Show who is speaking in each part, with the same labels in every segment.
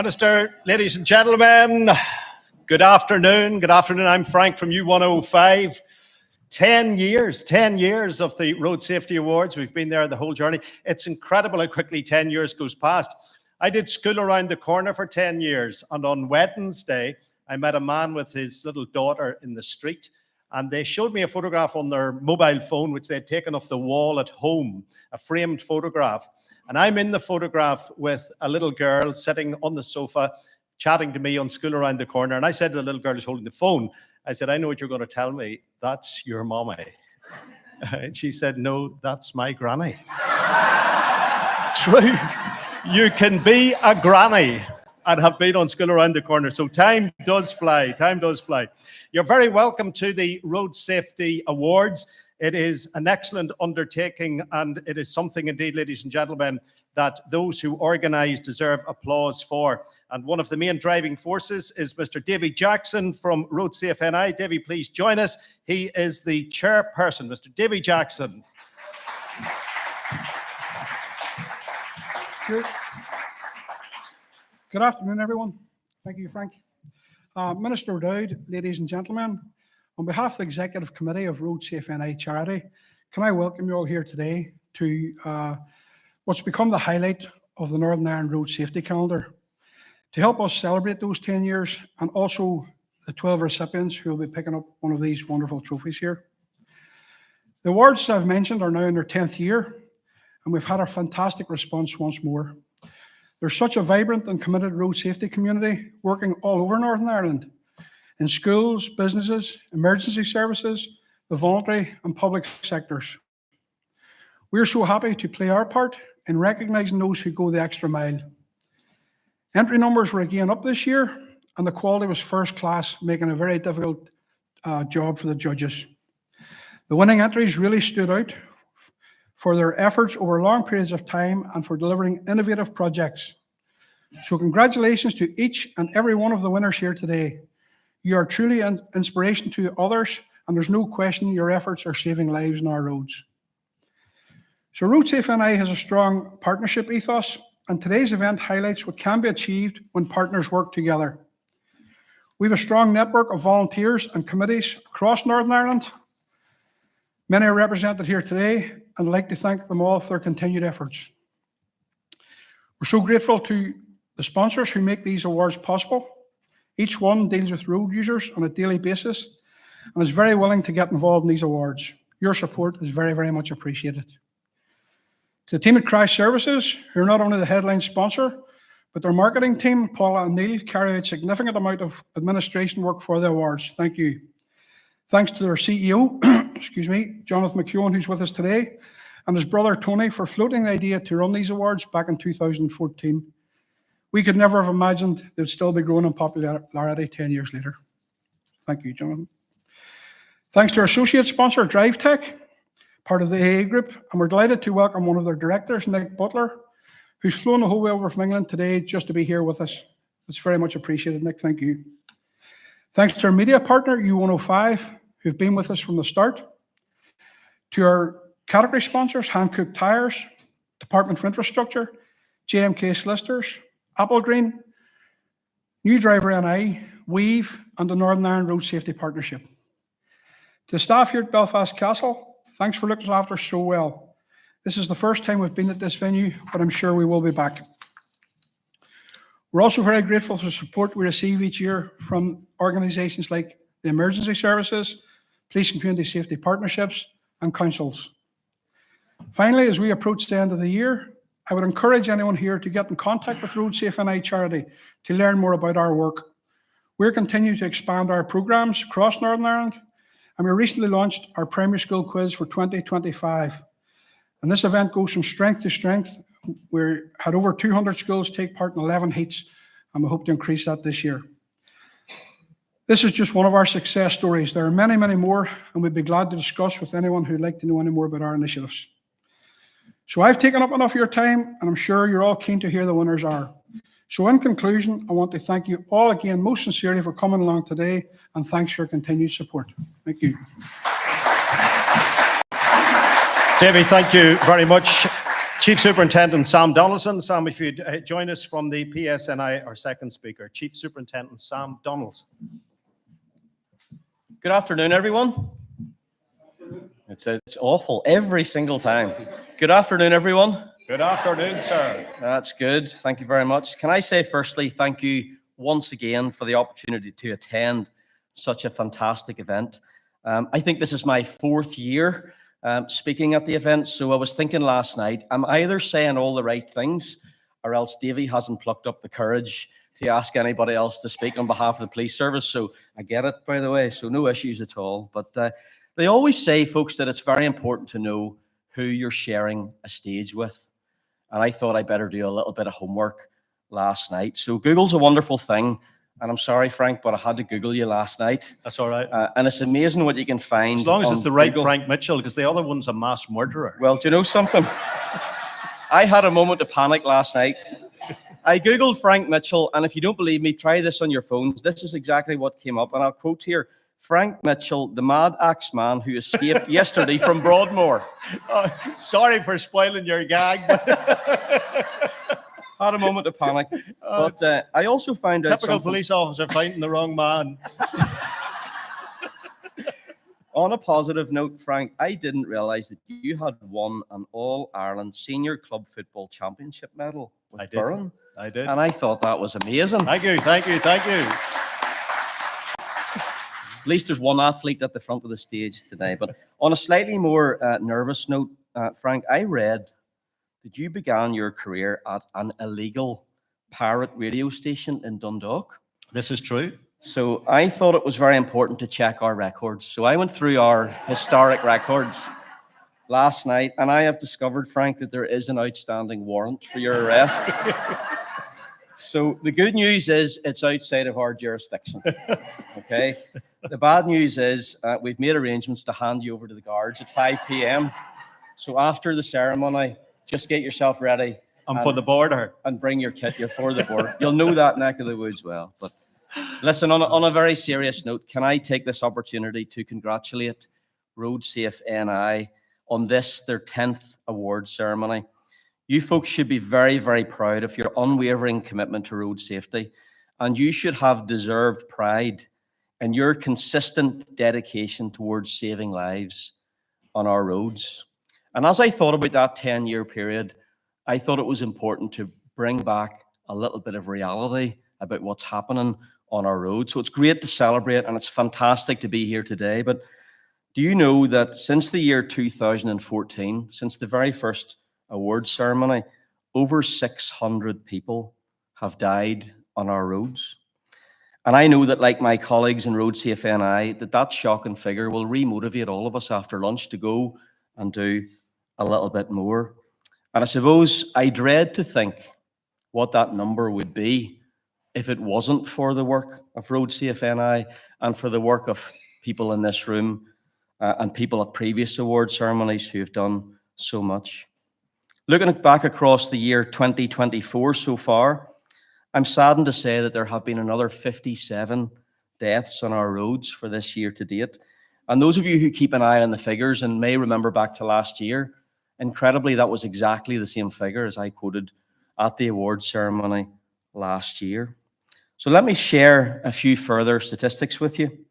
Speaker 1: Minister, ladies and gentlemen, good afternoon. Good afternoon. I'm Frank from U105. 10 years of the Road Safety Awards. We've been there the whole journey. It's incredible how quickly 10 years goes past. I did school around the corner for 10 years, and on Wednesday, I met a man with his little daughter in the street, and they showed me a photograph on their mobile phone, which they'd taken off the wall at home, a framed photograph. And I'm in the photograph with a little girl sitting on the sofa, chatting to me on school around the corner. And I said to the little girl who's holding the phone, I said, I know what you're going to tell me. That's your mommy. And she said, no, that's my granny. True. You can be a granny and have been on school around the corner. So time does fly. Time does fly. You're very welcome to the Road Safety Awards. It is an excellent undertaking, and it is something indeed, ladies and gentlemen, that those who organise deserve applause for. And one of the main driving forces is Mr. Davy Jackson from Road Safe NI. Davy, please join us. He is the chairperson, Mr. Davy Jackson.
Speaker 2: Good afternoon, everyone. Thank you, Frank. Minister O'Dowd, ladies and gentlemen, on behalf of the Executive Committee of Road Safe NI Charity, can I welcome you all here today to what's become the highlight of the Northern Ireland Road Safety Calendar, to help us celebrate those 10 years and also the 12 recipients who will be picking up one of these wonderful trophies here. The awards I've mentioned are now in their 10th year, and we've had a fantastic response once more. There's such a vibrant and committed road safety community working all over Northern Ireland, in schools, businesses, emergency services, the voluntary and public sectors. We're so happy to play our part in recognising those who go the extra mile. Entry numbers were again up this year, and the quality was first class, making a very difficult job for the judges. The winning entries really stood out for their efforts over long periods of time and for delivering innovative projects. So congratulations to each and every one of the winners here today. You are truly an inspiration to others, and there's no question your efforts are saving lives on our roads. So Road Safe NI has a strong partnership ethos, and today's event highlights what can be achieved when partners work together. We have a strong network of volunteers and committees across Northern Ireland. Many are represented here today, and I'd like to thank them all for their continued efforts. We're so grateful to the sponsors who make these awards possible. Each one deals with road users on a daily basis and is very willing to get involved in these awards. Your support is very, very much appreciated. To the team at Crash Services, who are not only the headline sponsor, but their marketing team, Paula and Neil, carry out a significant amount of administration work for the awards. Thank you. Thanks to their CEO, Jonathan McEwen, who's with us today, and his brother Tony for floating the idea to run these awards back in 2014. We could never have imagined they would still be growing in popularity 10 years later. Thank you, Jonathan. Thanks to our associate sponsor, DriveTech, part of the AA Group, and we're delighted to welcome one of their directors, Nick Butler, who's flown the whole way over from England today just to be here with us. It's very much appreciated, Nick. Thank you. Thanks to our media partner, U105, who've been with us from the start. To our category sponsors, Hankook Tyres, Department for Infrastructure, JMK Solicitors, Applegreen, New Driver NI, Weave, and the Northern Ireland Road Safety Partnership. To the staff here at Belfast Castle, thanks for looking after us so well. This is the first time we've been at this venue, but I'm sure we will be back. We're also very grateful for the support we receive each year from organisations like the Emergency Services, Police and Community Safety Partnerships, and councils. Finally, as we approach the end of the year, I would encourage anyone here to get in contact with Road Safe NI Charity to learn more about our work. We're continuing to expand our programmes across Northern Ireland, and we recently launched our primary school quiz for 2025. And this event goes from strength to strength. We had over 200 schools take part in 11 heats, and we hope to increase that this year. This is just one of our success stories. There are many, many more, and we'd be glad to discuss with anyone who'd like to know any more about our initiatives. So I've taken up enough of your time, and I'm sure you're all keen to hear the winners are. So in conclusion, I want to thank you all again most sincerely for coming along today, and thanks for your continued support. Thank you.
Speaker 1: Davy, thank you very much. Chief Superintendent Sam Donaldson. Sam, if you'd join us from the PSNI, our second speaker. Chief Superintendent Sam Donaldson.
Speaker 3: Good afternoon, everyone. It's awful every single time. Good afternoon, everyone.
Speaker 1: Good afternoon, sir.
Speaker 3: That's good. Thank you very much. Can I say firstly, thank you once again for the opportunity to attend such a fantastic event. I think this is my 4th year speaking at the event. So I was thinking last night, I'm either saying all the right things or else Davy hasn't plucked up the courage to ask anybody else to speak on behalf of the police service. So I get it, by the way, so no issues at all. But they always say, folks, that it's very important to know who you're sharing a stage with. And I thought I better do a little bit of homework last night. So Google's a wonderful thing. And I'm sorry, Frank, but I had to Google you last night.
Speaker 1: That's all right.
Speaker 3: And it's amazing what you can find.
Speaker 1: As long as
Speaker 3: on
Speaker 1: it's the right
Speaker 3: Google.
Speaker 1: Frank Mitchell, because the other one's a mass murderer.
Speaker 3: Well, do you know something? I had a moment of panic last night. I Googled Frank Mitchell, and if you don't believe me, try this on your phones. This is exactly what came up, and I'll quote here. Frank Mitchell, the mad axe man who escaped yesterday from Broadmoor.
Speaker 1: Sorry for spoiling your gag.
Speaker 3: Had a moment of panic. But I also found out
Speaker 1: Typical
Speaker 3: something.
Speaker 1: police officer finding the wrong man.
Speaker 3: On a positive note, Frank, I didn't realise that you had won an All-Ireland Senior Club Football Championship medal with
Speaker 1: I did.
Speaker 3: Burren.
Speaker 1: I did.
Speaker 3: And I thought that was amazing.
Speaker 1: Thank you, thank you, thank you.
Speaker 3: At least there's one athlete at the front of the stage today. But on a slightly more nervous note, Frank, I read that you began your career at an illegal pirate radio station in Dundalk.
Speaker 1: This is true.
Speaker 3: So I thought it was very important to check our records. So I went through our historic records last night, and I have discovered, Frank, that there is an outstanding warrant for your arrest. So the good news is it's outside of our jurisdiction. Okay. The bad news is we've made arrangements to hand you over to the guards at 5 p.m. So after the ceremony, just get yourself ready.
Speaker 1: I'm for the border.
Speaker 3: And bring your kit. You're for the border. You'll know that neck of the woods well. But listen, on a very serious note, can I take this opportunity to congratulate Road Safe NI on this, their 10th award ceremony. You folks should be very, very proud of your unwavering commitment to road safety, and you should have deserved pride in your consistent dedication towards saving lives on our roads. And as I thought about that 10-year period, I thought it was important to bring back a little bit of reality about what's happening on our roads. So it's great to celebrate, and it's fantastic to be here today. But do you know that since the year 2014, since the very first award ceremony, over 600 people have died on our roads? And I know that, like my colleagues in Road Safe NI, that shocking figure will re-motivate all of us after lunch to go and do a little bit more. And I suppose I dread to think what that number would be if it wasn't for the work of Road Safe NI and for the work of people in this room and people at previous award ceremonies who have done so much. Looking back across the year 2024 so far, I'm saddened to say that there have been another 57 deaths on our roads for this year to date. And those of you who keep an eye on the figures and may remember back to last year, incredibly, that was exactly the same figure as I quoted at the award ceremony last year. So let me share a few further statistics with you.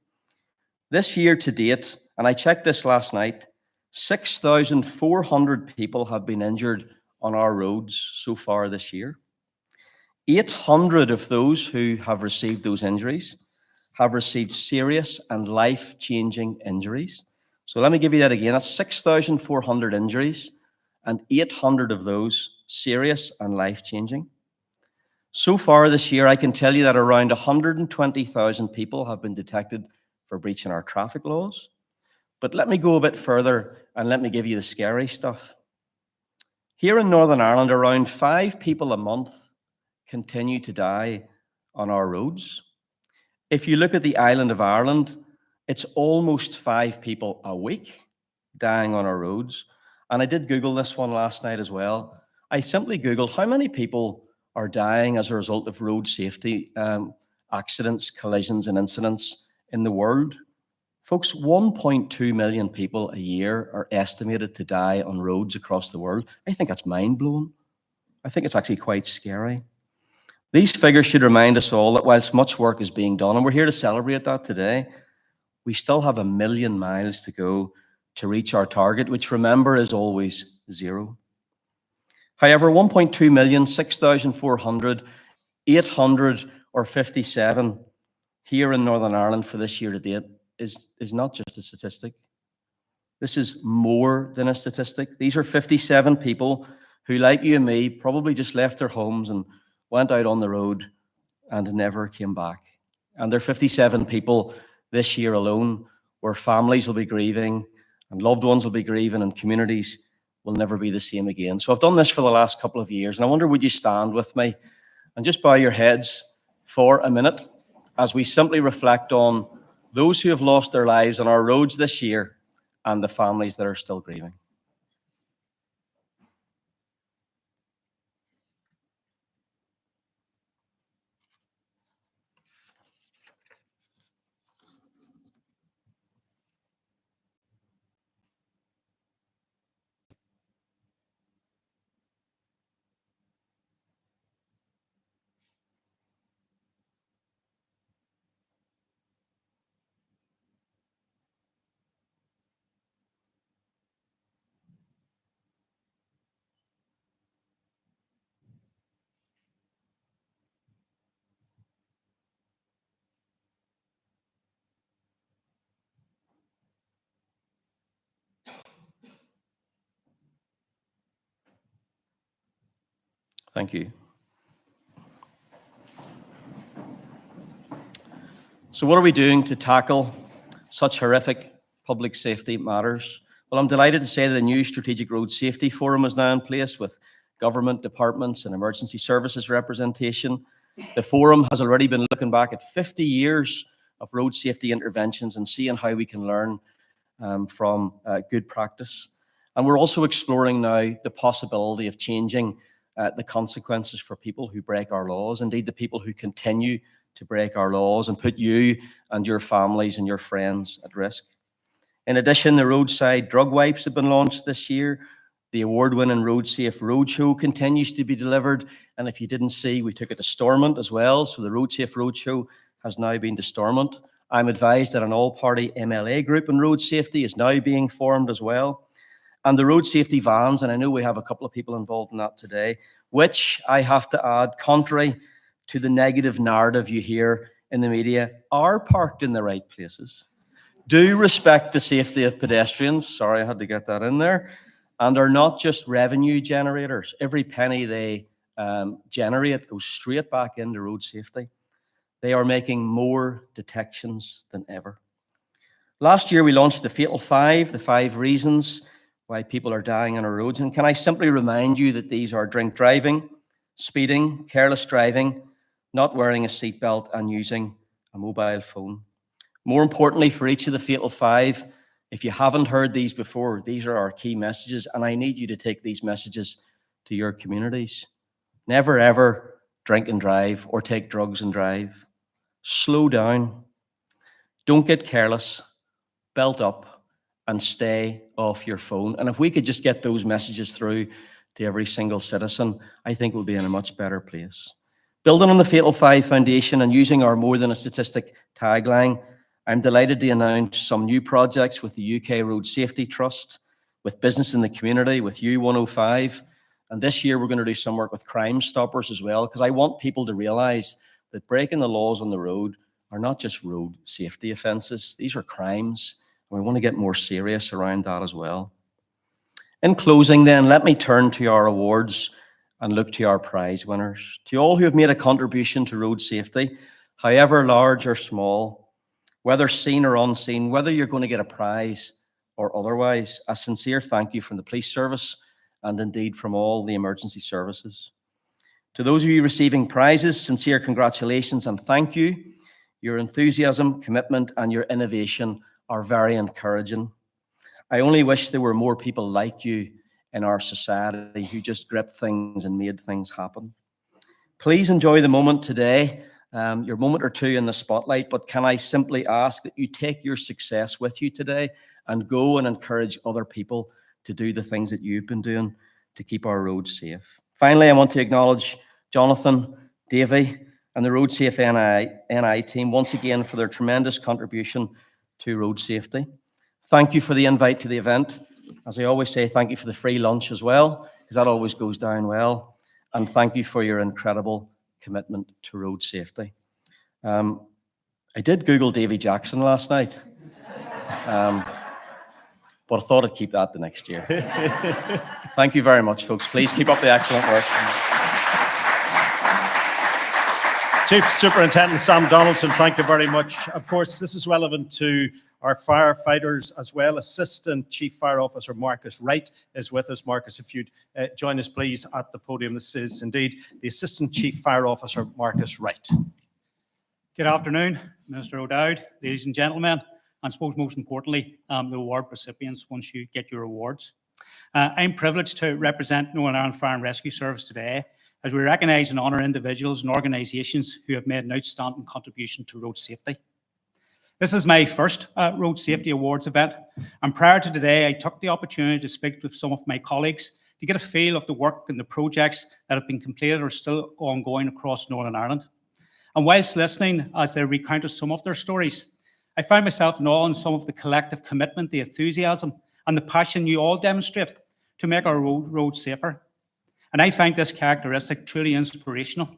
Speaker 3: This year to date, and I checked this last night, 6,400 people have been injured on our roads so far this year. 800 of those who have received those injuries have received serious and life-changing injuries. So let me give you that again. That's 6,400 injuries, and 800 of those serious and life-changing. So far this year, I can tell you that around 120,000 people have been detected for breaching our traffic laws. But let me go a bit further and let me give you the scary stuff. Here in Northern Ireland, around 5 people a month continue to die on our roads. If you look at the island of Ireland, it's almost 5 people a week dying on our roads. And I did Google this one last night as well. I simply Googled how many people are dying as a result of road safety accidents, collisions, and incidents in the world. Folks, 1.2 million people a year are estimated to die on roads across the world. I think that's mind-blowing. I think it's actually quite scary. These figures should remind us all that whilst much work is being done, and we're here to celebrate that today, we still have 1 million miles to go to reach our target, which, remember, is always 0. However, 1.2 million, 6,400, 800 or 57 here in Northern Ireland for this year to date is not just a statistic. This is more than a statistic. These are 57 people who, like you and me, probably just left their homes and went out on the road and never came back. And there are 57 people this year alone where families will be grieving and loved ones will be grieving and communities will never be the same again. So I've done this for the last couple of years, and I wonder, would you stand with me and just bow your heads for a minute as we simply reflect on those who have lost their lives on our roads this year and the families that are still grieving. Thank you. So what are we doing to tackle such horrific public safety matters? Well, I'm delighted to say that a new Strategic Road Safety Forum is now in place with government departments and emergency services representation. The forum has already been looking back at 50 years of road safety interventions and seeing how we can learn from good practice. And we're also exploring now the possibility of changing the consequences for people who break our laws, indeed the people who continue to break our laws and put you and your families and your friends at risk. In addition, the roadside drug wipes have been launched this year. The award-winning Road Safe Roadshow continues to be delivered. And if you didn't see, we took it to Stormont as well. So the Road Safe Roadshow has now been to Stormont. I'm advised that an all-party MLA group in road safety is now being formed as well. And the road safety vans, and I know we have a couple of people involved in that today, which I have to add, contrary to the negative narrative you hear in the media, are parked in the right places, do respect the safety of pedestrians, sorry I had to get that in there, and are not just revenue generators. Every penny they generate goes straight back into road safety. They are making more detections than ever. Last year we launched the Fatal Five, the 5 reasons why people are dying on our roads. And can I simply remind you that these are drink driving, speeding, careless driving, not wearing a seatbelt, and using a mobile phone. More importantly, for each of the Fatal Five, if you haven't heard these before, these are our key messages, and I need you to take these messages to your communities. Never ever drink and drive or take drugs and drive. Slow down. Don't get careless. Belt up and stay off your phone. And if we could just get those messages through to every single citizen, I think we'll be in a much better place. Building on the Fatal Five Foundation and using our More Than a Statistic tagline, I'm delighted to announce some new projects with the UK Road Safety Trust, with Business in the Community, with U105. And this year we're going to do some work with Crime Stoppers as well, because I want people to realise that breaking the laws on the road are not just road safety offences. These are crimes, and we want to get more serious around that as well. In closing then, let me turn to our awards and look to our prize winners. To all who have made a contribution to road safety, however large or small, whether seen or unseen, whether you're going to get a prize or otherwise, a sincere thank you from the police service and indeed from all the emergency services. To those of you receiving prizes, sincere congratulations and thank you. Your enthusiasm, commitment, and your innovation are very encouraging. I only wish there were more people like you in our society who just gripped things and made things happen. Please enjoy the moment today your moment or two in the spotlight, but can I simply ask that you take your success with you today and go and encourage other people to do the things that you've been doing to keep our roads safe. Finally, I want to acknowledge Jonathan, Davy, and the Road Safe NI team once again for their tremendous contribution to road safety. Thank you for the invite to the event. As I always say, thank you for the free lunch as well, because that always goes down well. And thank you for your incredible commitment to road safety. I did Google Davy Jackson last night, but I thought I'd keep that the next year. Thank you very much, folks. Please keep up the excellent work.
Speaker 1: Chief Superintendent Sam Donaldson, thank you very much. Of course, this is relevant to our firefighters as well. Assistant Chief Fire Officer Marcus Wright is with us. Marcus, if you'd join us, please, at the podium. This is indeed the Assistant Chief Fire Officer Marcus Wright.
Speaker 4: Good afternoon, Minister O'Dowd, ladies and gentlemen, and I suppose most importantly, the award recipients once you get your awards. I'm privileged to represent Northern Ireland Fire and Rescue Service today as we recognise and honour individuals and organisations who have made an outstanding contribution to road safety. This is my first Road Safety Awards event, and prior to today, I took the opportunity to speak with some of my colleagues to get a feel of the work and the projects that have been completed or still ongoing across Northern Ireland. And whilst listening as they recounted some of their stories, I found myself in awe in some of the collective commitment, the enthusiasm, and the passion you all demonstrate to make our roads safer. And I find this characteristic truly inspirational.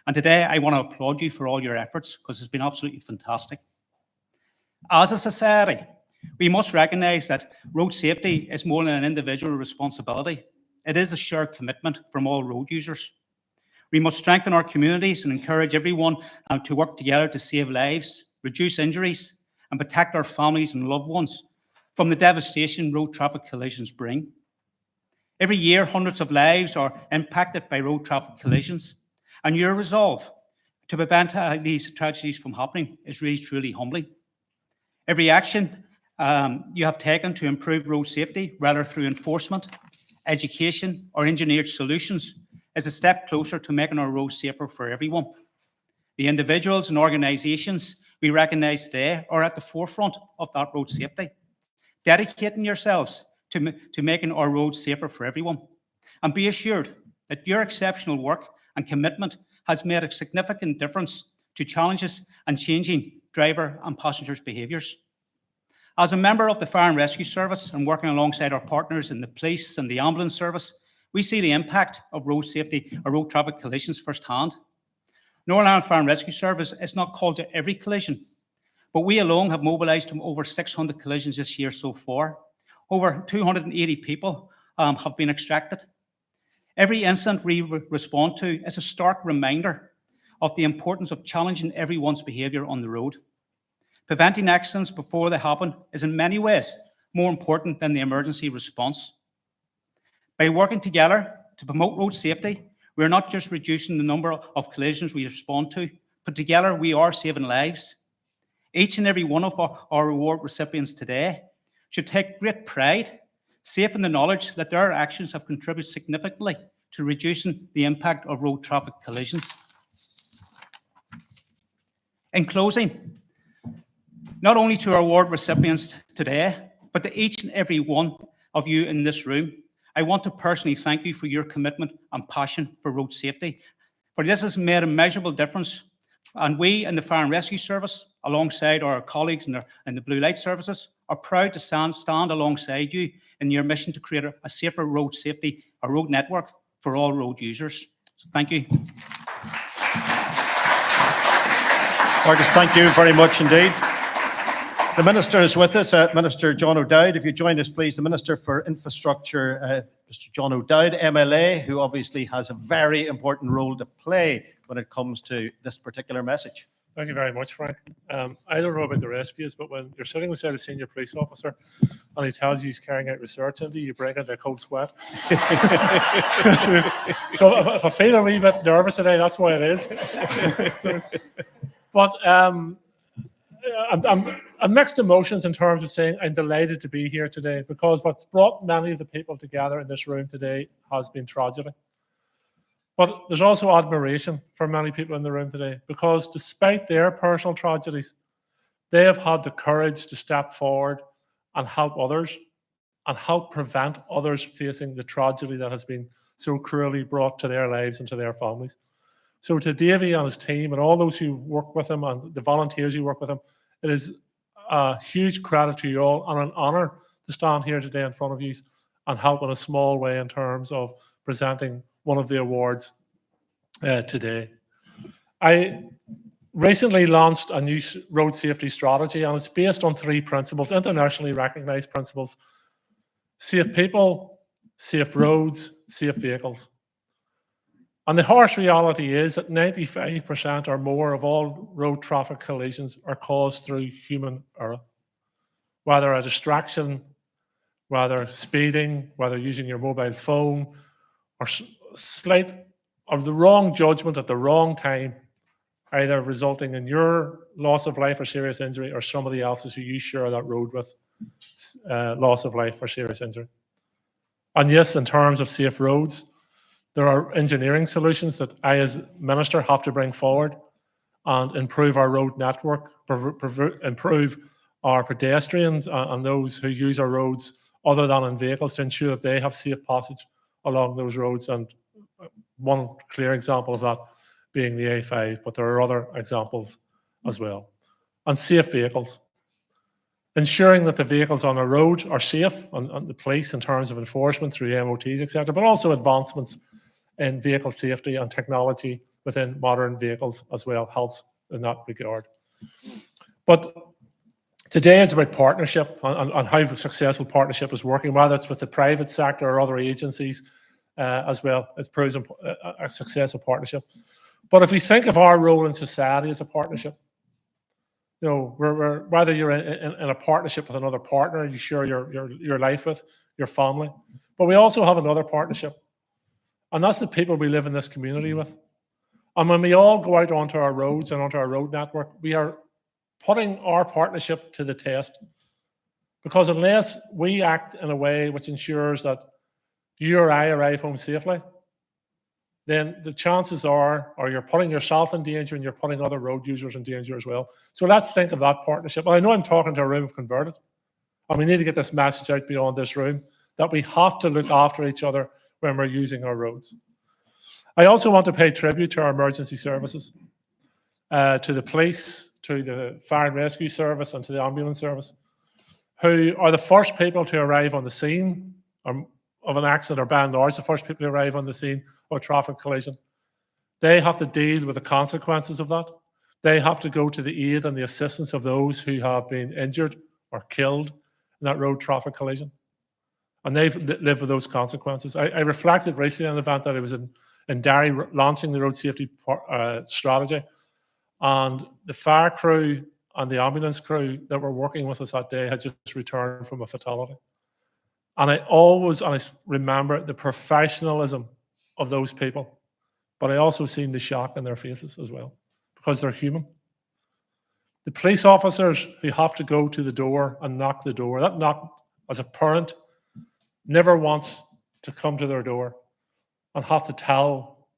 Speaker 4: And today I want to applaud you for all your efforts because it's been absolutely fantastic. As a society, we must recognise that road safety is more than an individual responsibility. It is a shared commitment from all road users. We must strengthen our communities and encourage everyone to work together to save lives, reduce injuries, and protect our families and loved ones from the devastation road traffic collisions bring. Every year, hundreds of lives are impacted by road traffic collisions, and your resolve to prevent these tragedies from happening is really, truly humbling. Every action you have taken to improve road safety, whether through enforcement, education, or engineered solutions, is a step closer to making our roads safer for everyone. The individuals and organisations we recognise today are at the forefront of that road safety, dedicating yourselves to making our roads safer for everyone. And be assured that your exceptional work and commitment has made a significant difference to challenges and changing driver and passengers' behaviours. As a member of the Fire and Rescue Service and working alongside our partners in the police and the ambulance service, we see the impact of road safety or road traffic collisions firsthand. Northern Ireland Fire and Rescue Service is not called to every collision, but we alone have mobilised to over 600 collisions this year so far. Over 280 people have been extracted. Every incident we respond to is a stark reminder of the importance of challenging everyone's behaviour on the road. Preventing accidents before they happen is in many ways more important than the emergency response. By working together to promote road safety, we're not just reducing the number of collisions we respond to, but together we are saving lives. Each and every one of our award recipients today should take great pride, safe in the knowledge that their actions have contributed significantly to reducing the impact of road traffic collisions. In closing, not only to our award recipients today, but to each and every one of you in this room, I want to personally thank you for your commitment and passion for road safety, for this has made a measurable difference. And we in the Fire and Rescue Service, alongside our colleagues in the Blue Light Services, are proud to stand alongside you in your mission to create a safer road safety, a road network for all road users. So thank you.
Speaker 1: Marcus, thank you very much indeed. The Minister is with us, Minister John O'Dowd. If you join us, please, the Minister for Infrastructure, Mr. John O'Dowd, MLA, who obviously has a very important role to play when it comes to this particular message.
Speaker 5: Thank you very much, Frank. I don't know about the rest of you, but when you're sitting beside a senior police officer and he tells you he's carrying out research into you, break into a cold sweat. so if I feel a wee bit nervous today, that's why it is. But I'm mixed emotions in terms of saying I'm delighted to be here today, because what's brought many of the people together in this room today has been tragedy. But there's also admiration for many people in the room today, because despite their personal tragedies, they have had the courage to step forward and help others and help prevent others facing the tragedy that has been so cruelly brought to their lives and to their families. So to Davy and his team and all those who work with him and the volunteers who work with him, it is a huge credit to you all and an honour to stand here today in front of you and help in a small way in terms of presenting one of the awards today. I recently launched a new road safety strategy, and it's based on 3 principles, internationally recognised principles: safe people, safe roads, safe vehicles. And the harsh reality is that 95% or more of all road traffic collisions are caused through human error. Whether a distraction, whether speeding, whether using your mobile phone, or the wrong judgment at the wrong time, either resulting in your loss of life or serious injury, or somebody else's who you share that road with, loss of life or serious injury. And yes, in terms of safe roads, there are engineering solutions that I as Minister have to bring forward and improve our road network, improve our pedestrians and those who use our roads other than in vehicles, to ensure that they have safe passage along those roads. And one clear example of that being the A5, but there are other examples as well. And safe vehicles. Ensuring that the vehicles on the road are safe, and the police in terms of enforcement through MOTs, etc., but also advancements in vehicle safety and technology within modern vehicles as well helps in that regard. But today is about partnership and how successful partnership is working, whether it's with the private sector or other agencies as well. It proves a successful partnership. But if we think of our role in society as a partnership, you know, whether you're in a partnership with another partner you share your life with, your family, but we also have another partnership, and that's the people we live in this community with. And when we all go out onto our roads and onto our road network, we are putting our partnership to the test, because unless we act in a way which ensures that you or I arrive home safely, then the chances are, or you're putting yourself in danger and you're putting other road users in danger as well. So let's think of that partnership. And I know I'm talking to a room of converted, and we need to get this message out beyond this room, that we have to look after each other when we're using our roads. I also want to pay tribute to our emergency services, to the police, to the fire and rescue service, and to the ambulance service, who are the first people to arrive on the scene of an accident, or by and large, the first people to arrive on the scene of a traffic collision. They have to deal with the consequences of that. They have to go to the aid and the assistance of those who have been injured or killed in that road traffic collision. And they've lived with those consequences. I reflected recently on an event that I was in Derry launching the road safety strategy, and the fire crew and the ambulance crew that were working with us that day had just returned from a fatality. And I remember the professionalism of those people, but I also seen the shock in their faces as well, because they're human. The police officers who have to go to the door and knock the door, that knock, as a parent, never wants to come to their door and have to tell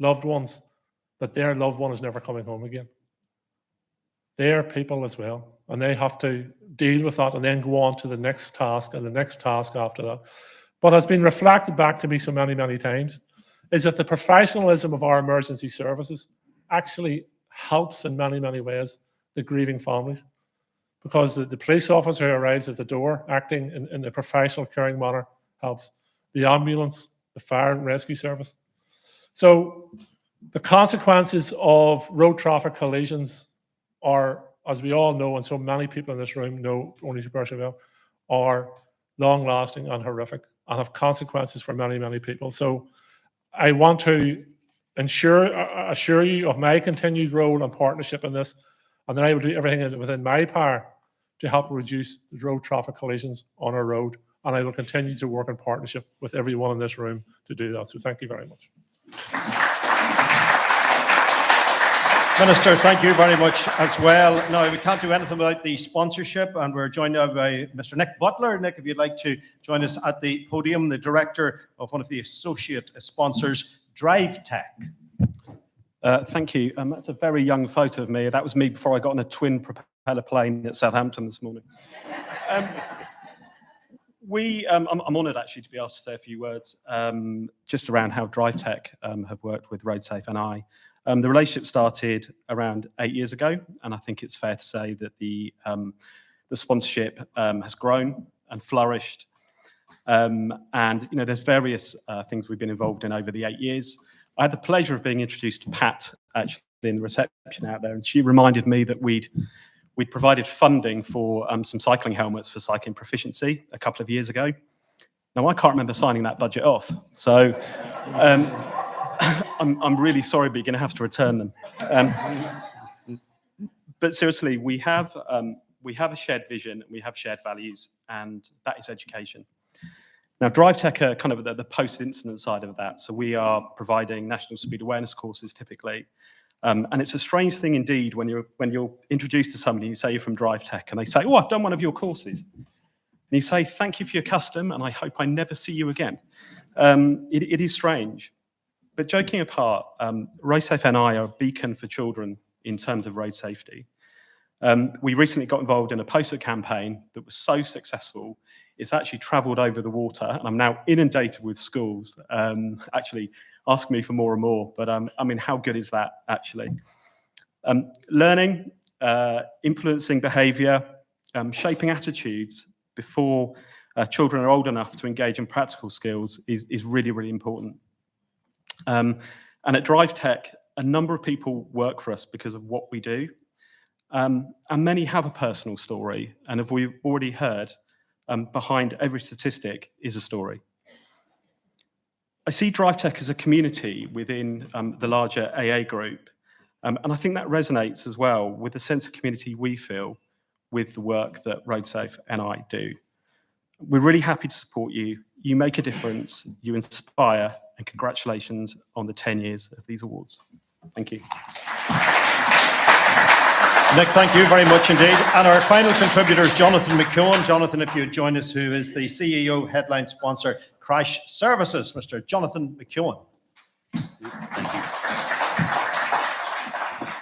Speaker 5: loved ones that their loved one is never coming home again. They are people as well, and they have to deal with that and then go on to the next task and the next task after that. What has been reflected back to me so many, many times is that the professionalism of our emergency services actually helps in many, many ways the grieving families, because the police officer who arrives at the door acting in a professional, caring manner helps. The ambulance, the fire and rescue service. So the consequences of road traffic collisions are, as we all know, and so many people in this room know only too personally well, are long-lasting and horrific and have consequences for many, many people. So I want to assure you of my continued role and partnership in this, and that I will do everything within my power to help reduce the road traffic collisions on our road. And I will continue to work in partnership with everyone in this room to do that. So thank you very much.
Speaker 1: Minister, thank you very much as well. Now, we can't do anything without the sponsorship, and we're joined now by Mr. Nick Butler. Nick, if you'd like to join us at the podium, the director of one of the associate sponsors, Drive Tech.
Speaker 6: Thank you. That's a very young photo of me. That was me before I got on a twin propeller plane at Southampton this morning. I'm honoured actually to be asked to say a few words just around how Drive Tech have worked with RoadSafe NI. The relationship started around 8 years ago, and I think it's fair to say that the sponsorship has grown and flourished. And there's various things we've been involved in over the 8 years. I had the pleasure of being introduced to Pat actually in the reception out there, and she reminded me that we'd provided funding for some cycling helmets for cycling proficiency a couple of years ago. Now I can't remember signing that budget off, so I'm really sorry, but you're going to have to return them. But seriously, we have a shared vision, we have shared values, and that is education. Now, Drive Tech are kind of the post-incident side of that. So we are providing national speed awareness courses typically. And it's a strange thing indeed when you're introduced to somebody, you say you're from Drive Tech, and they say, "Oh, I've done one of your courses." And you say, "Thank you for your custom, and I hope I never see you again." It is strange. But joking apart, RoadSafe NI are a beacon for children in terms of road safety. We recently got involved in a poster campaign that was so successful, it's actually travelled over the water, and I'm now inundated with schools actually asking me for more and more. But I mean, how good is that actually? Learning, influencing behaviour, shaping attitudes before children are old enough to engage in practical skills is really, really important. And at Drive Tech, a number of people work for us because of what we do. And many have a personal story. And as we've already heard, behind every statistic is a story. I see Drive Tech as a community within the larger AA group. And I think that resonates as well with the sense of community we feel with the work that RoadSafe NI do. We're really happy to support you. You make a difference, you inspire, and congratulations on the 10 years of these awards. Thank you.
Speaker 1: Nick, thank you very much indeed. And our final contributor is Jonathan McKeown. Jonathan, if you'd join us, who is the CEO headline sponsor, Crash Services. Mr. Jonathan McKeown.
Speaker 7: Thank you.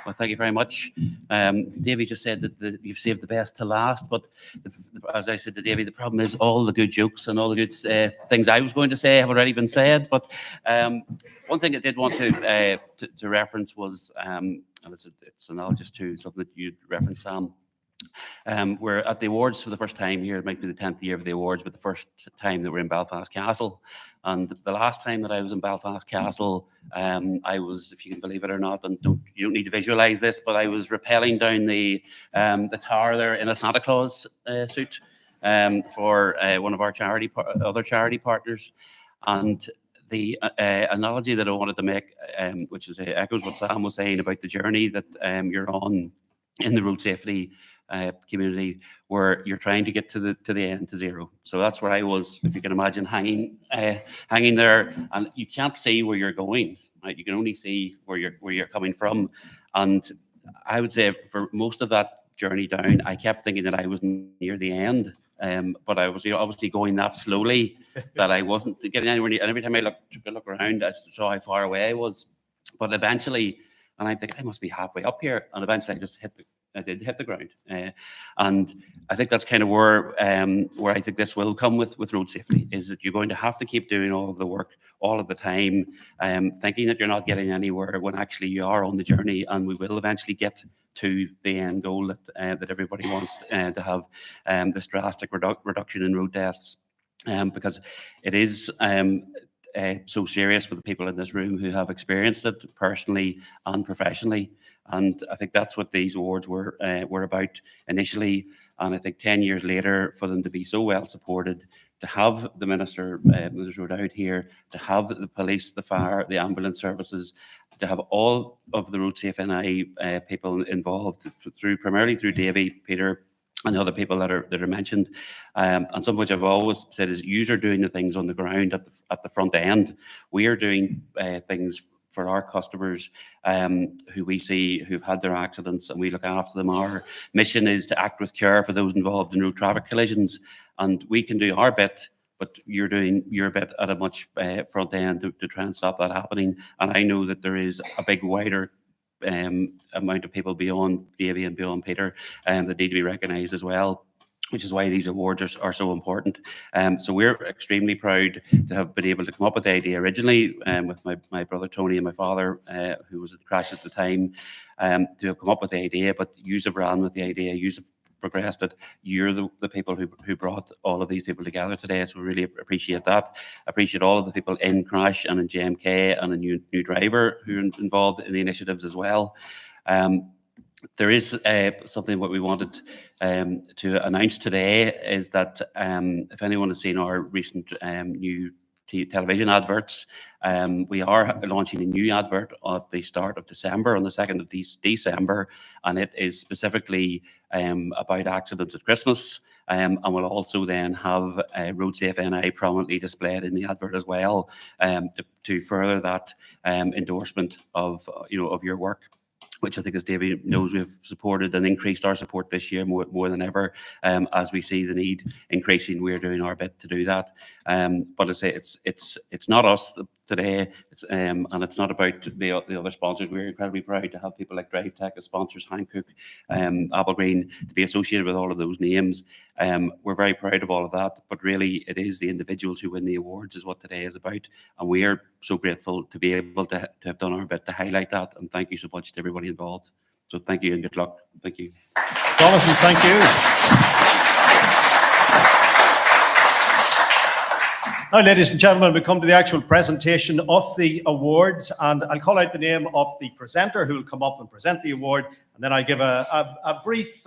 Speaker 7: Well, thank you very much. Davy just said that you've saved the best to last, but as I said to Davy, the problem is all the good jokes and all the good things I was going to say have already been said. But one thing I did want to reference was, and it's analogous to something that you referenced, Sam. We're at the awards for the first time here. It might be the 10th year of the awards, but the first time that we're in Belfast Castle. And the last time that I was in Belfast Castle, I was, if you can believe it or not, and you don't need to visualize this, but I was rappelling down the tower there in a Santa Claus suit for one of our other charity partners. And the analogy that I wanted to make, which is echoes what Sam was saying about the journey that you're on in the road safety community, where you're trying to get to the end, to zero. So that's where I was, if you can imagine, hanging there, and you can't see where you're going. Right? You can only see where you're coming from. And I would say for most of that journey down, I kept thinking that I was near the end. But I was obviously going that slowly that I wasn't getting anywhere near. And every time I took a look around, I saw how far away I was. But eventually, and I think I must be halfway up here, and eventually I did hit the ground. And I think that's kind of where I think this will come with road safety, is that you're going to have to keep doing all of the work all of the time, thinking that you're not getting anywhere when actually you are on the journey, and we will eventually get to the end goal that everybody wants to have, this drastic reduction in road deaths, because it is so serious for the people in this room who have experienced it personally and professionally. And I think that's what these awards were about initially. And I think 10 years later, for them to be so well supported, to have the Minister, Minister O'Dowd here, to have the police, the fire, the ambulance services, to have all of the Road Safe NI people involved, primarily through Davy, Peter, and the other people that are mentioned, and some of which I've always said is, you are doing the things on the ground at the front end. We are doing things for our customers who we see who've had their accidents, and we look after them. Our mission is to act with care for those involved in road traffic collisions, and we can do our bit but you're doing your bit at a much front end to try and stop that happening. And I know that there is a big wider amount of people beyond Davy and beyond Peter that need to be recognised as well, which is why these awards are so important. So we're extremely proud to have been able to come up with the idea originally with my brother Tony and my father, who was at the crash at the time, to have come up with the idea, but you have ran with the idea, you have progressed it. You're the people who brought all of these people together today, so we really appreciate that. Appreciate all of the people in Crash and in JMK and in New Driver who are involved in the initiatives as well. There is something what we wanted to announce today is that if anyone has seen our recent new television adverts, we are launching a new advert at the start of December, on the 2nd of December, and it is specifically about accidents at Christmas. And we'll also then have RoadSafe NI prominently displayed in the advert as well, to further that endorsement of of your work, which I think, as David knows, we've supported and increased our support this year more than ever. As we see the need increasing, we're doing our bit to do that. But I say it's not us today, and it's not about the other sponsors. We're incredibly proud to have people like DriveTech as sponsors, Hankook, Applegreen, to be associated with all of those names. We're very proud of all of that, but really it is the individuals who win the awards is what today is about, and we are so grateful to be able to have done our bit to highlight that, and thank you so much to everybody involved. So thank you and good luck. Thank you.
Speaker 1: Jonathan, thank you. Now, ladies and gentlemen, we come to the actual presentation of the awards, and I'll call out the name of the presenter who will come up and present the award, and then I'll give a brief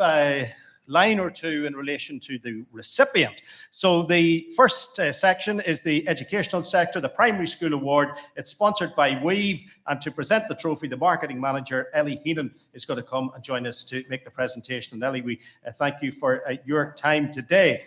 Speaker 1: line or two in relation to the recipient. So the first section is the educational sector, the primary school award. It's sponsored by Weave, and to present the trophy, the marketing manager, Ellie Heenan, is going to come and join us to make the presentation. And Ellie, we thank you for your time today.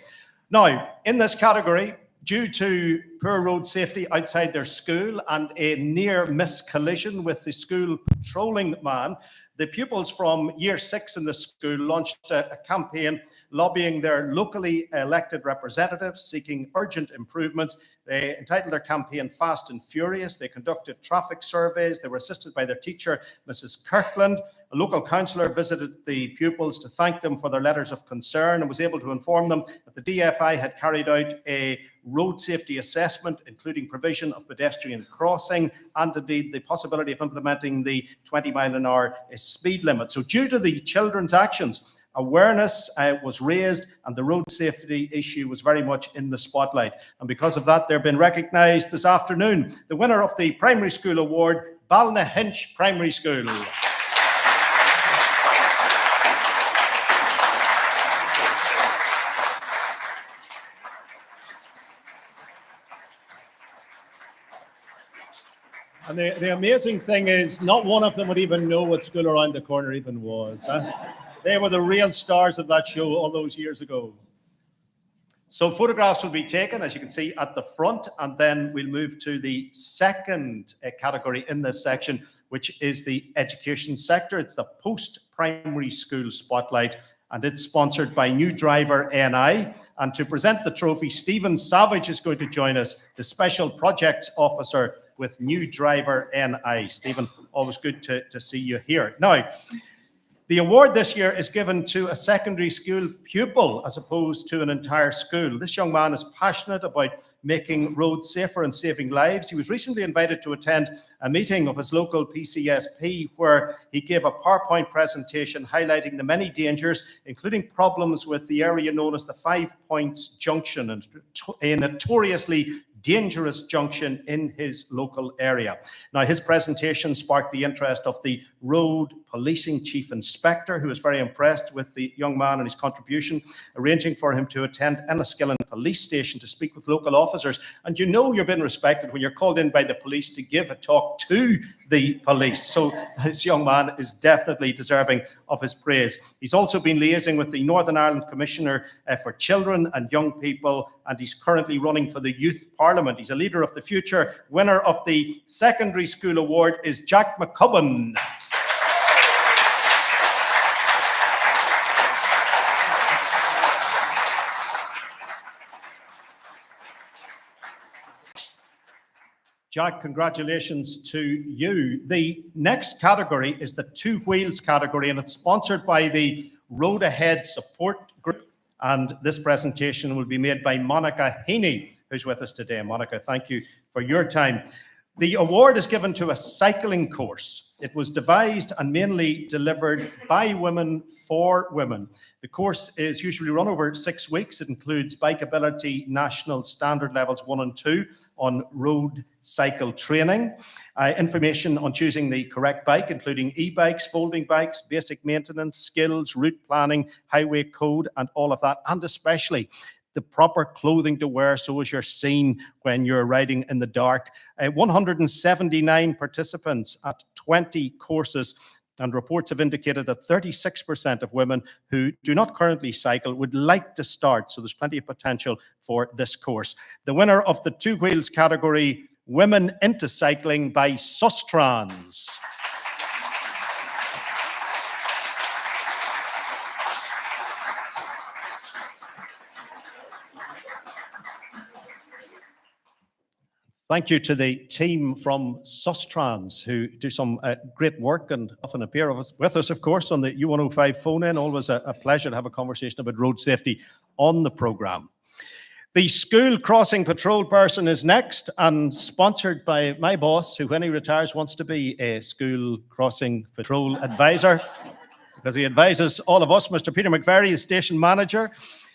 Speaker 1: Now, in this category, due to poor road safety outside their school and a near-miss collision with the school patrolling man, the pupils from Year 6 in the school launched a campaign lobbying their locally elected representatives, seeking urgent improvements. They entitled their campaign Fast and Furious. They conducted traffic surveys. They were assisted by their teacher, Mrs. Kirkland. A local councillor visited the pupils to thank them for their letters of concern and was able to inform them that the DFI had carried out a road safety assessment, including provision of pedestrian crossing and indeed the possibility of implementing the 20-mile-an-hour speed limit. So due to the children's actions, awareness was raised and the road safety issue was very much in the spotlight. And because of that, they've been recognised this afternoon. The winner of the Primary School Award, Ballynahinch Primary School. And the amazing thing is, not one of them would even know what School Around the Corner even was. Huh? They were the real stars of that show all those years ago. So photographs will be taken, as you can see, at the front, and then we'll move to the second category in this section, which is the education sector. It's the post-primary school spotlight, and it's sponsored by New Driver NI. And to present the trophy, Stephen Savage is going to join us, the Special Projects Officer with New Driver NI. Stephen, always good to see you here. Now, the award this year is given to a secondary school pupil as opposed to an entire school. This young man is passionate about making roads safer and saving lives. He was recently invited to attend a meeting of his local PCSP where he gave a PowerPoint presentation highlighting the many dangers, including problems with the area known as the 5 Points Junction, and a notoriously dangerous junction in his local area. Now, his presentation sparked the interest of the Road Policing Chief Inspector, who was very impressed with the young man and his contribution, arranging for him to attend Enniskillen Police Station to speak with local officers. And you know you're being respected when you're called in by the police to give a talk to the police. So this young man is definitely deserving of his praise. He's also been liaising with the Northern Ireland Commissioner for Children and Young People, and he's currently running for the Youth Parliament. He's a leader of the future. Winner of the Secondary School Award is Jack McCubbin. Jack, congratulations to you. The next category is the two wheels category, and it's sponsored by the Road Ahead Support Group. And this presentation will be made by Monica Heaney, who's with us today. Monica, thank you for your time. The award is given to a cycling course. It was devised and mainly delivered by women for women. The course is usually run over 6 weeks. It includes Bikeability National Standard Levels 1 and 2 on road cycle training, information on choosing the correct bike, including e-bikes, folding bikes, basic maintenance, skills, route planning, highway code, and all of that, and especially the proper clothing to wear so as you're seen when you're riding in the dark. 179 participants at 20 courses, and reports have indicated that 36% of women who do not currently cycle would like to start, so there's plenty of potential for this course. The winner of the two wheels category, Women into Cycling by Sustrans. Thank you to the team from Sustrans who do some great work and often appear with us, of course, on the U105 phone-in. Always a pleasure to have a conversation about road safety on the programme. The school crossing patrol person is next, and sponsored by my boss, who when he retires wants to be a school crossing patrol advisor, because he advises all of us. Mr. Peter McVeary is station manager.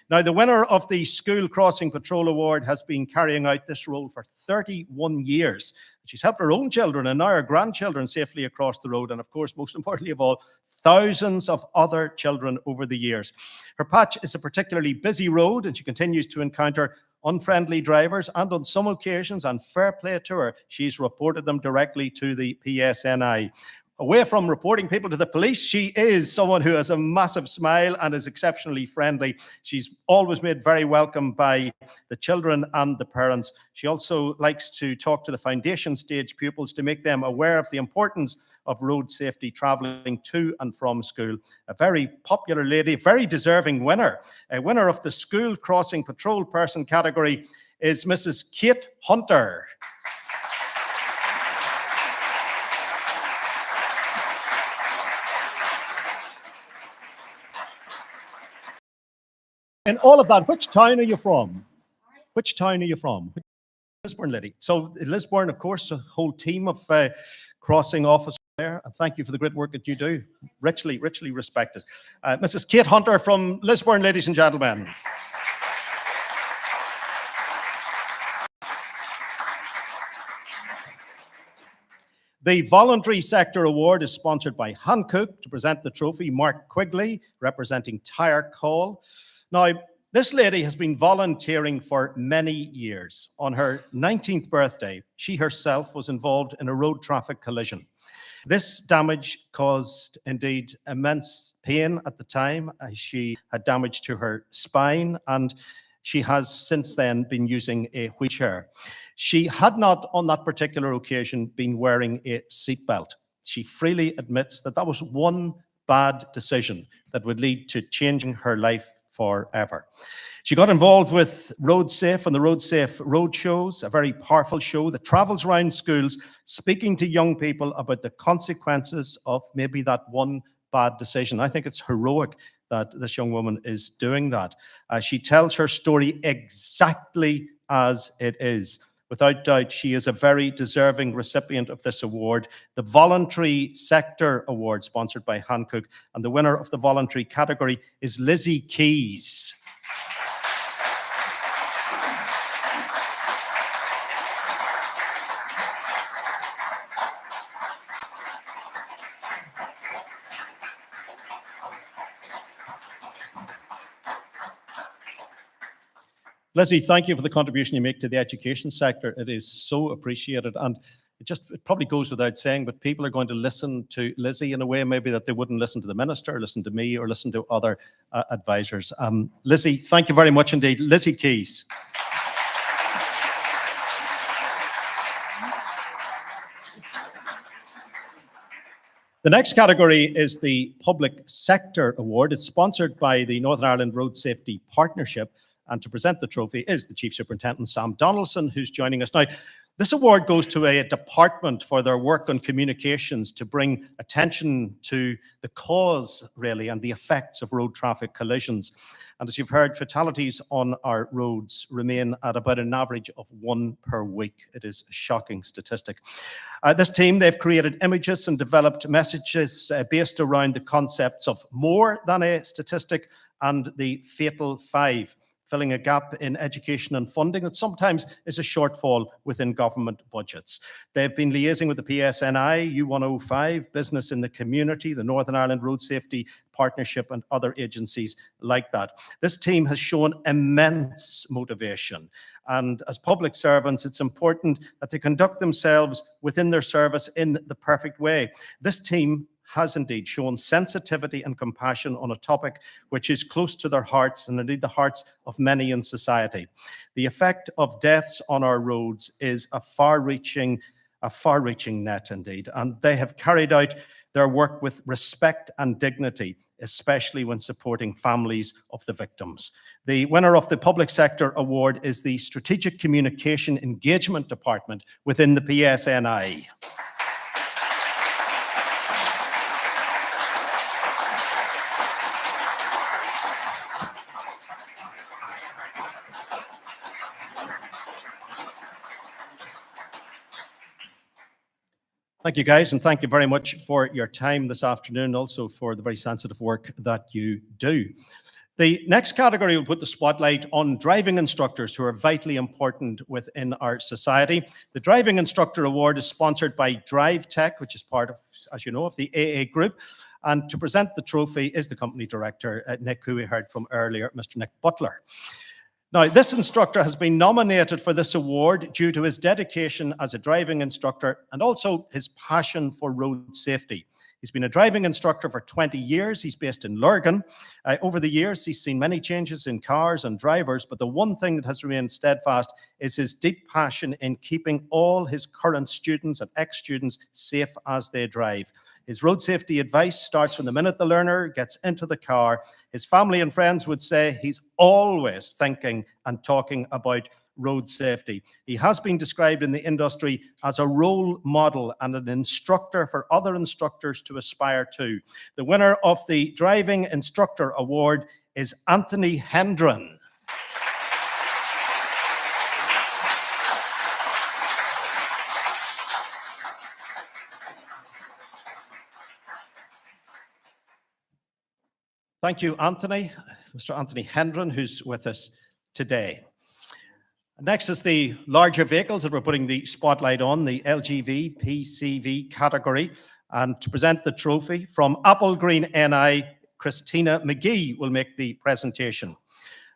Speaker 1: Now, the winner of the School Crossing Patrol Award has been carrying out this role for 31 years. She's helped her own children and now her grandchildren safely across the road, and of course, most importantly of all, thousands of other children over the years. Her patch is a particularly busy road, and she continues to encounter unfriendly drivers, and on some occasions, and fair play to her, she's reported them directly to the PSNI. Away from reporting people to the police, she is someone who has a massive smile and is exceptionally friendly. She's always made very welcome by the children and the parents. She also likes to talk to the foundation stage pupils to make them aware of the importance of road safety travelling to and from school. A very popular lady, very deserving winner. A winner of the School Crossing Patrol Person category is Mrs. Kate Hunter. In all of that, which town are you from? Which town are you from? Lisburn, lady. So Lisburn, of course, a whole team of crossing officers there. And thank you for the great work that you do. Richly, richly respected. Mrs. Kate Hunter from Lisburn, ladies and gentlemen. The Voluntary Sector Award is sponsored by Hankook. To present the trophy, Mark Quigley, representing Tire Call. Now, this lady has been volunteering for many years. On her 19th birthday, she herself was involved in a road traffic collision. This damage caused, indeed, immense pain at the time, as she had damage to her spine, and she has since then been using a wheelchair. She had not, on that particular occasion, been wearing a seatbelt. She freely admits that that was one bad decision that would lead to changing her life forever. She got involved with Road Safe and the Road Safe Road Shows, a very powerful show that travels around schools speaking to young people about the consequences of maybe that one bad decision. I think it's heroic that this young woman is doing that. She tells her story exactly as it is. Without doubt, she is a very deserving recipient of this award, the Voluntary Sector Award, sponsored by Hankook, and the winner of the voluntary category is Lizzie Keys. Lizzie, thank you for the contribution you make to the education sector. It is so appreciated, and it probably goes without saying, but people are going to listen to Lizzie in a way maybe that they wouldn't listen to the minister, listen to me, or listen to other advisors. Lizzie, thank you very much indeed. Lizzie Keys. The next category is the Public Sector Award. It's sponsored by the Northern Ireland Road Safety Partnership. And to present the trophy is the Chief Superintendent, Sam Donaldson, who's joining us now. This award goes to a department for their work on communications to bring attention to the cause, really, and the effects of road traffic collisions. And as you've heard, fatalities on our roads remain at about an average of 1 per week. It is a shocking statistic. This team, they've created images and developed messages based around the concepts of more than a statistic and the fatal 5. Filling a gap in education and funding that sometimes is a shortfall within government budgets. They've been liaising with the PSNI, U105, Business in the Community, the Northern Ireland Road Safety Partnership, and other agencies like that. This team has shown immense motivation. And as public servants, it's important that they conduct themselves within their service in the perfect way. This team has indeed shown sensitivity and compassion on a topic which is close to their hearts and indeed the hearts of many in society. The effect of deaths on our roads is a far-reaching net indeed, and they have carried out their work with respect and dignity, especially when supporting families of the victims. The winner of the Public Sector Award is the Strategic Communication Engagement Department within the PSNI. Thank you, guys, and thank you very much for your time this afternoon, also for the very sensitive work that you do. The next category will put the spotlight on driving instructors who are vitally important within our society. The Driving Instructor Award is sponsored by Drive Tech, which is part of, as you know, of the AA Group. And to present the trophy is the company director, Nick, who we heard from earlier, Mr. Nick Butler. Now, this instructor has been nominated for this award due to his dedication as a driving instructor and also his passion for road safety. He's been a driving instructor for 20 years. He's based in Lurgan. Over the years, he's seen many changes in cars and drivers, but the one thing that has remained steadfast is his deep passion in keeping all his current students and ex-students safe as they drive. His road safety advice starts from the minute the learner gets into the car. His family and friends would say he's always thinking and talking about road safety. He has been described in the industry as a role model and an instructor for other instructors to aspire to. The winner of the Driving Instructor Award is Anthony Hendren. Thank you, Anthony. Mr. Anthony Hendren, who's with us today. Next is the larger vehicles that we're putting the spotlight on, the LGV PCV category. And to present the trophy from Applegreen NI, Christina McGee will make the presentation.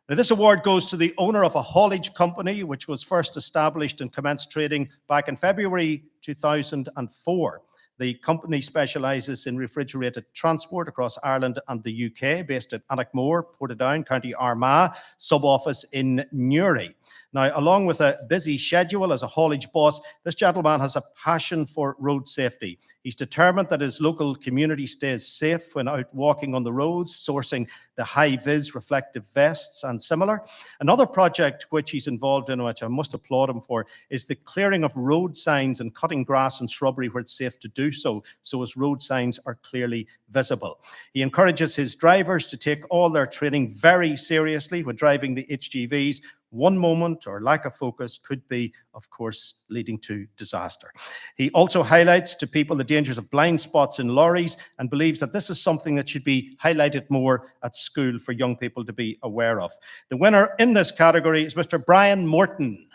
Speaker 1: Now, this award goes to the owner of a haulage company, which was first established and commenced trading back in February 2004. The company specialises in refrigerated transport across Ireland and the UK, based at Annaghmore, Portadown, County Armagh, sub-office in Newry. Now, along with a busy schedule as a haulage boss, this gentleman has a passion for road safety. He's determined that his local community stays safe when out walking on the roads, sourcing the high-vis reflective vests and similar. Another project which he's involved in, which I must applaud him for, is the clearing of road signs and cutting grass and shrubbery where it's safe to do so as road signs are clearly visible. He encourages his drivers to take all their training very seriously when driving the HGVs. One moment or lack of focus could be, of course, leading to disaster. He also highlights to people the dangers of blind spots in lorries and believes that this is something that should be highlighted more at school for young people to be aware of. The winner in this category is Mr. Brian Morton.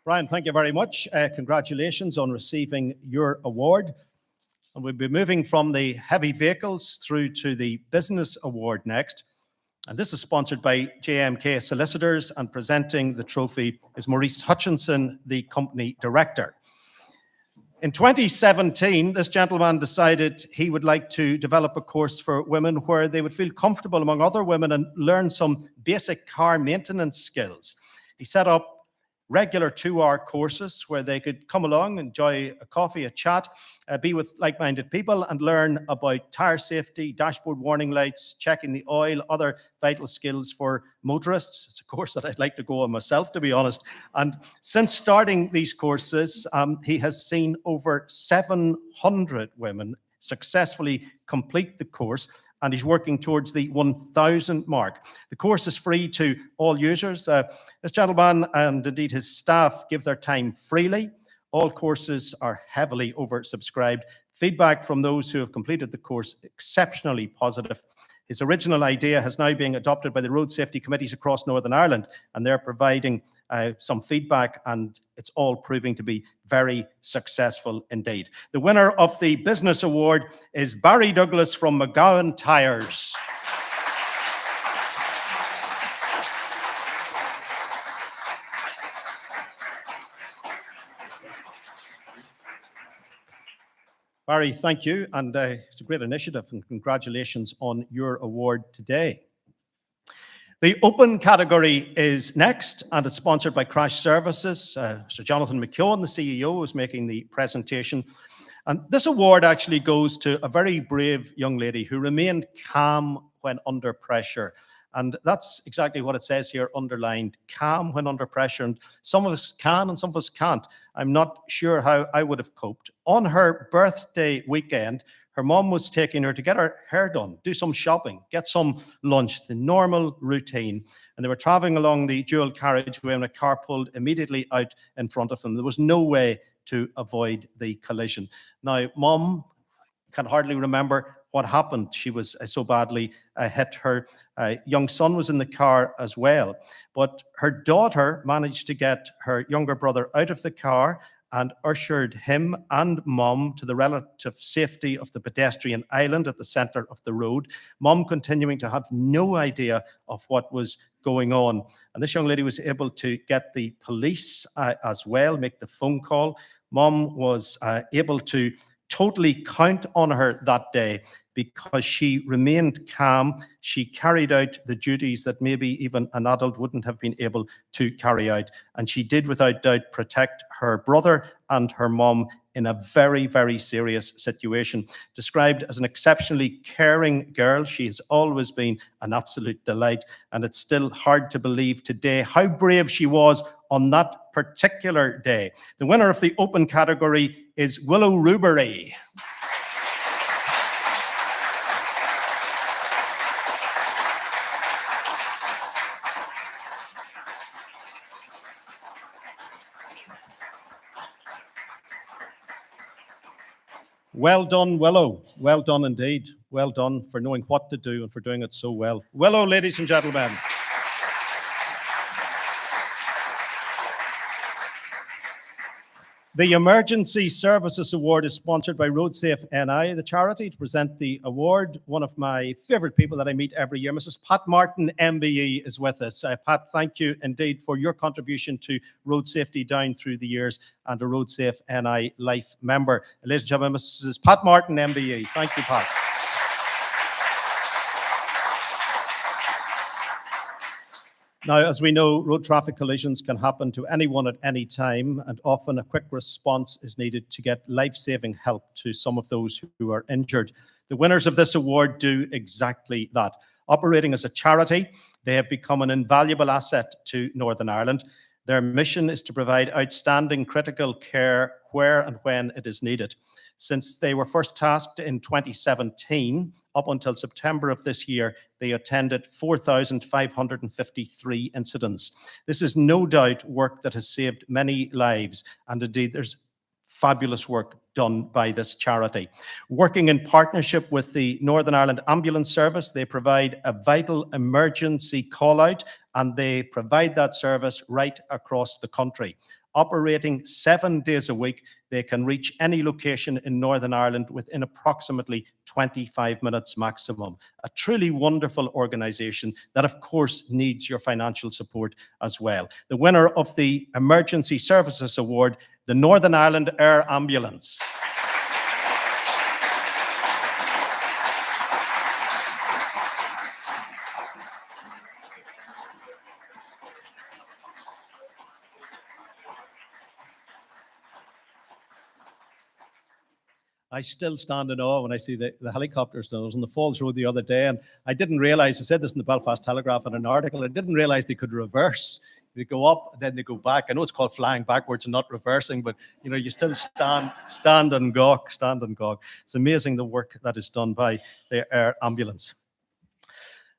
Speaker 1: Brian, thank you very much. Congratulations on receiving your award. And we'll be moving from the heavy vehicles through to the Business Award next. And this is sponsored by JMK Solicitors, and presenting the trophy is Maurice Hutchinson, the company director. In 2017, this gentleman decided he would like to develop a course for women where they would feel comfortable among other women and learn some basic car maintenance skills. He set up regular 2-hour courses where they could come along, enjoy a coffee, a chat, be with like-minded people and learn about tire safety, dashboard warning lights, checking the oil, other vital skills for motorists. It's a course that I'd like to go on myself, to be honest. And since starting these courses, he has seen over 700 women successfully complete the course, and he's working towards the 1,000 mark. The course is free to all users. This gentleman and indeed his staff give their time freely. All courses are heavily oversubscribed. Feedback from those who have completed the course exceptionally positive. His original idea has now been adopted by the road safety committees across Northern Ireland, and they're providing some feedback, and it's all proving to be very successful indeed. The winner of the Business Award is Barry Douglas from McGowan Tyres. Barry, thank you, and it's a great initiative, and congratulations on your award today. The open category is next, and it's sponsored by Crash Services. Sir Jonathan McKeown, the CEO, is making the presentation. And this award actually goes to a very brave young lady who remained calm when under pressure. And that's exactly what it says here, underlined, calm when under pressure. And some of us can and some of us can't. I'm not sure how I would have coped. On her birthday weekend, her mom was taking her to get her hair done, do some shopping, get some lunch, the normal routine. And they were traveling along the dual carriageway when a car pulled immediately out in front of them. There was no way to avoid the collision. Now, mom can hardly remember what happened. She was so badly hit. Her young son was in the car as well. But her daughter managed to get her younger brother out of the car and ushered him and mom to the relative safety of the pedestrian island at the centre of the road. Mom continuing to have no idea of what was going on. And this young lady was able to get the police as well, make the phone call. Mom was able to totally count on her that day because she remained calm. She carried out the duties that maybe even an adult wouldn't have been able to carry out. And she did, without doubt, protect her brother and her mom in a very, very serious situation. Described as an exceptionally caring girl, she has always been an absolute delight. And it's still hard to believe today how brave she was on that particular day. The winner of the open category is Willow Rubery. Well done, Willow. Well done indeed. Well done for knowing what to do and for doing it so well. Willow, ladies and gentlemen. The Emergency Services Award is sponsored by RoadSafe NI, the charity. To present the award, one of my favourite people that I meet every year, Mrs. Pat Martin, MBE, is with us. Pat, thank you indeed for your contribution to road safety down through the years and a RoadSafe NI Life member. Ladies and gentlemen, Mrs. Pat Martin, MBE. Thank you, Pat. Now, as we know, road traffic collisions can happen to anyone at any time, and often a quick response is needed to get life-saving help to some of those who are injured. The winners of this award do exactly that. Operating as a charity, they have become an invaluable asset to Northern Ireland. Their mission is to provide outstanding critical care where and when it is needed. Since they were first tasked in 2017, up until September of this year, they attended 4,553 incidents. This is no doubt work that has saved many lives, and indeed there's fabulous work done by this charity. Working in partnership with the Northern Ireland Ambulance Service, they provide a vital emergency call-out, and they provide that service right across the country. Operating 7 days a week, they can reach any location in Northern Ireland within approximately 25 minutes maximum. A truly wonderful organisation that, of course, needs your financial support as well. The winner of the Emergency Services Award, the Northern Ireland Air Ambulance. I still stand in awe when I see the helicopters. I was on the Falls Road the other day, and I didn't realize, I said this in the Belfast Telegraph in an article, I didn't realize they could reverse. They go up, then they go back. I know it's called flying backwards and not reversing, but you know, you still stand and gawk. It's amazing the work that is done by the air ambulance.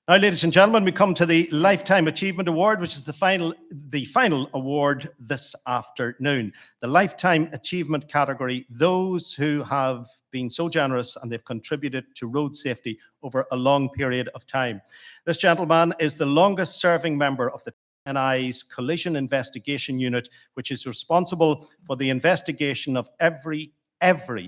Speaker 1: Now, ladies and gentlemen, we come to the Lifetime Achievement Award, which is the final award this afternoon. The Lifetime Achievement category, those who have been so generous and they've contributed to road safety over a long period of time. This gentleman is the longest serving member of the PNI's Collision Investigation Unit, which is responsible for the investigation of every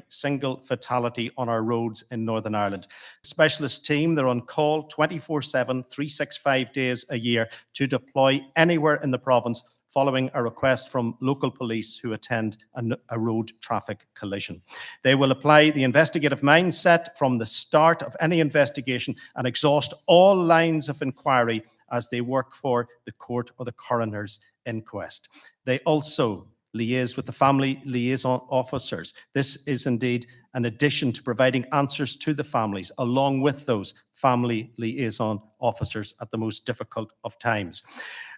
Speaker 1: single fatality on our roads in Northern Ireland. Specialist team, they're on call 24/7, 365 days a year to deploy anywhere in the province following a request from local police who attend a road traffic collision. They will apply the investigative mindset from the start of any investigation and exhaust all lines of inquiry as they work for the court or the coroner's inquest. They also liaise with the family liaison officers. This is indeed an addition to providing answers to the families, along with those family liaison officers at the most difficult of times.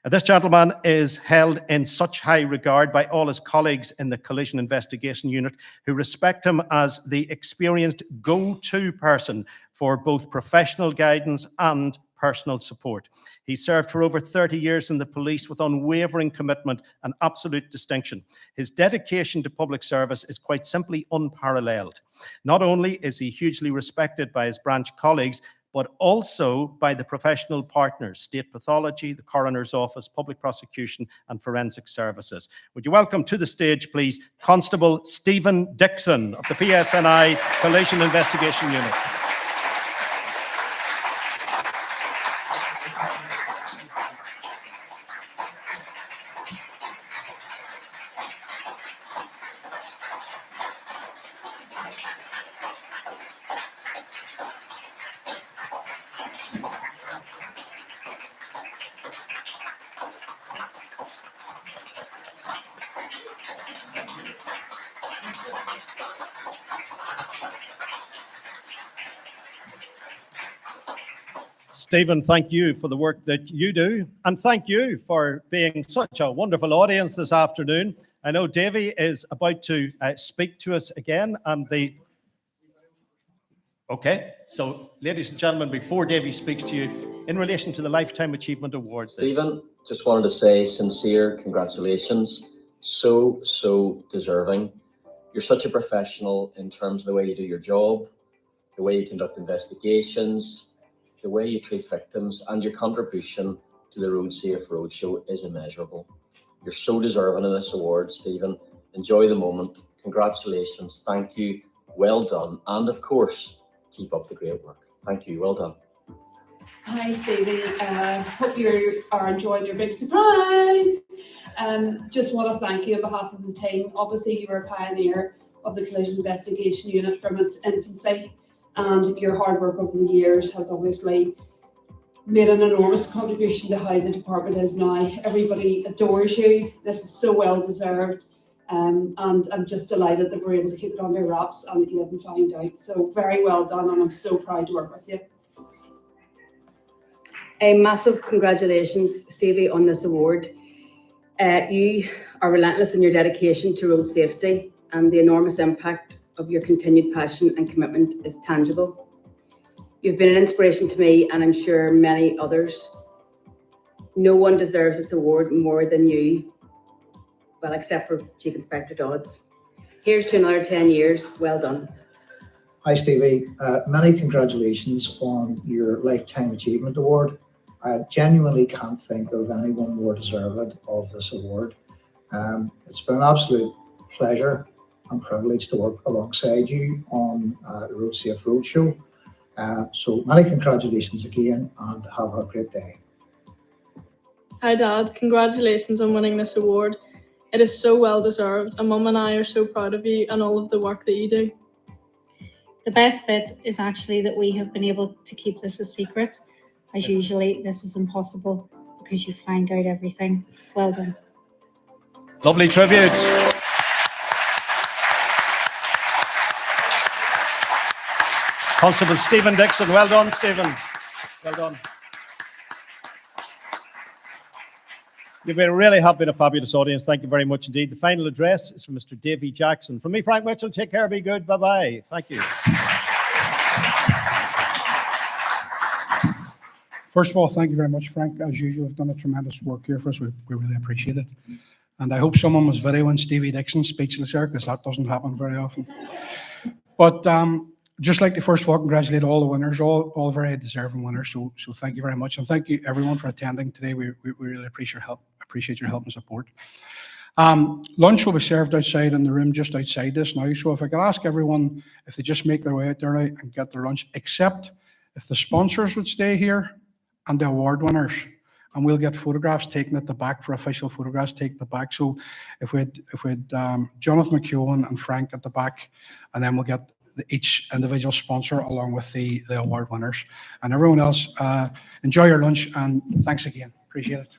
Speaker 1: This gentleman is held in such high regard by all his colleagues in the Collision Investigation Unit, who respect him as the experienced go-to person for both professional guidance and personal support. He served for over 30 years in the police with unwavering commitment and absolute distinction. His dedication to public service is quite simply unparalleled. Not only is he hugely respected by his branch colleagues, but also by the professional partners, State Pathology, the Coroner's Office, Public Prosecution and Forensic Services. Would you welcome to the stage, please, Constable Stephen Dixon of the PSNI Collision Investigation Unit. Stephen, thank you for the work that you do, and thank you for being such a wonderful audience this afternoon. I know Davy is about to speak to us again, and Okay, so ladies and gentlemen, before Davy speaks to you, in relation to the Lifetime Achievement Awards.
Speaker 8: Stephen, just wanted to say sincere congratulations. So deserving. You're such a professional in terms of the way you do your job, the way you conduct investigations, the way you treat victims, and your contribution to the Road Safe Roadshow is immeasurable. You're so deserving of this award, Stephen. Enjoy the moment. Congratulations. Thank you. Well done. And of course, keep up the great work. Thank you. Well done.
Speaker 9: Hi, Stevie. Hope you are enjoying your big surprise. Just want to thank you on behalf of the team. Obviously, you were a pioneer of the Collision Investigation Unit from its infancy, and your hard work over the years has obviously made an enormous contribution to how the department is now. Everybody adores you. This is so well deserved. And I'm just delighted that we're able to keep it under wraps and that you didn't find out. So very well done, and I'm so proud to work with you.
Speaker 10: A massive congratulations, Stevie, on this award. You are relentless in your dedication to road safety, and the enormous impact of your continued passion and commitment is tangible. You've been an inspiration to me, and I'm sure many others. No one deserves this award more than you. Well, except for Chief Inspector Dodds. Here's to another 10 years. Well done.
Speaker 11: Hi, Stevie. Many congratulations on your Lifetime Achievement Award. I genuinely can't think of anyone more deserving of this award. It's been an absolute pleasure and privilege to work alongside you on the Road Safe Roadshow. So many congratulations again, and have a great day.
Speaker 12: Hi, Dad. Congratulations on winning this award. It is so well deserved, and Mum and I are so proud of you and all of the work that you do.
Speaker 13: The best bit is actually that we have been able to keep this a secret, as usually this is impossible because you find out everything. Well done.
Speaker 1: Lovely tribute. Constable Stephen Dixon. Well done, Stephen. Well done. You've really been a fabulous audience. Thank you very much indeed. The final address is from Mr. Davy Jackson. From me, Frank Mitchell, take care, be good. Bye-bye. Thank you.
Speaker 2: First of all, thank you very much, Frank. As usual, you've done a tremendous work here for us. We really appreciate it. And I hope someone was videoing Stevie Dixon speechless here, because that doesn't happen very often. But just like to first of all congratulate all the winners, all very deserving winners. So thank you very much, and thank you everyone for attending today. We really appreciate your help and support. Lunch will be served outside in the room just outside this now. So if I could ask everyone if they just make their way out there now and get their lunch, except if the sponsors would stay here and the award winners, and we'll get photographs taken at the back for official photographs taken at the back. So if we had Jonathan McEwen and Frank at the back, and then we'll get each individual sponsor along with the award winners, and everyone else. Enjoy your lunch, and thanks again. Appreciate it.